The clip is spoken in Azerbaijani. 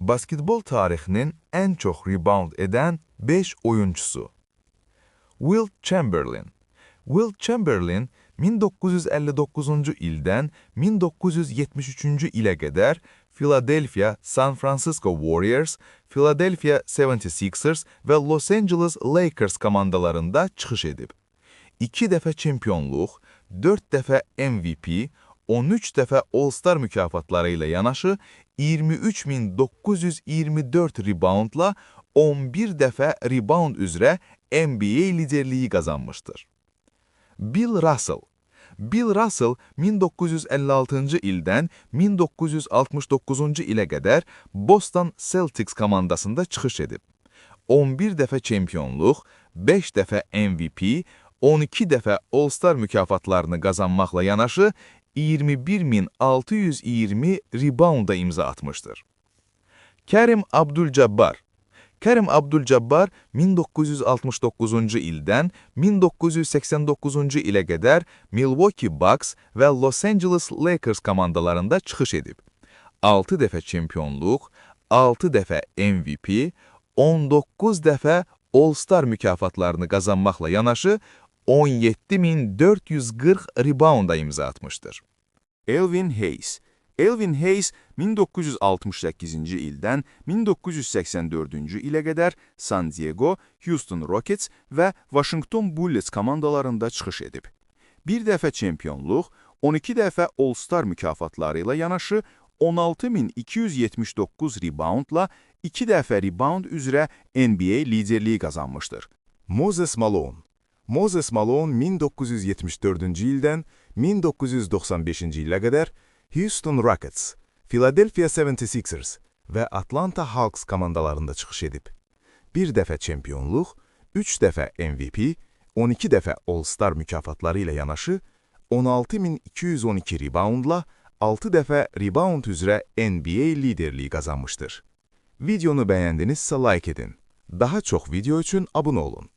basketbol tarixinin ən çox rebound edən 5 oyuncusu. Wilt Chamberlain. Wilt Chamberlain 1959-cu ildən 1973-cü ilə qədər Philadelphia, San Francisco Warriors, Philadelphia 76ers və Los Angeles Lakers komandalarında çıxış edib. 2 dəfə çempionluq, 4 dəfə MVP, 13 dəfə All-Star mükafatları ilə yanaşı 23.924 reboundla 11 dəfə rebound üzrə NBA liderliyi qazanmışdır. Bill Russell. Bill Russell 1956-cı ildən 1969-cu ilə qədər Boston Celtics komandasında çıxış edib. 11 dəfə çempionluq, 5 dəfə MVP, 12 dəfə All-Star mükafatlarını qazanmaqla yanaşı 21.620 rebounda imza atmışdır. Karim Abdul-Jabbar. Karim Abdul-Jabbar 1969-cu ildən 1989-cu ilə qədər Milwaukee Bucks və Los Angeles Lakers komandalarında çıxış edib. 6 dəfə çempionluq, 6 dəfə MVP, 19 dəfə All-Star mükafatlarını qazanmaqla yanaşı 17.440 rebounda imza atmışdır. Elvin Hayes. Elvin Hayes 1968-ci ildən 1984-cü ilə qədər San Diego, Houston Rockets və Washington Bullets komandalarında çıxış edib. 1 dəfə çempionluq, 12 dəfə All-Star mükafatları ilə yanaşı 16.279 reboundla 2 dəfə rebound üzrə NBA liderliyi qazanmışdır. Moses Malone. Moses Malone 1974-cü ildən 1995-ci ilə qədər Houston Rockets, Philadelphia 76ers və Atlanta Hawks komandalarında çıxış edib. 1 dəfə çempionluq, 3 dəfə MVP, 12 dəfə All-Star mükafatları ilə yanaşı 16.212 reboundla 6 dəfə rebound üzrə NBA liderliyi qazanmışdır. Videonu bəyəndinizsə like edin. Daha çox video üçün abunə olun.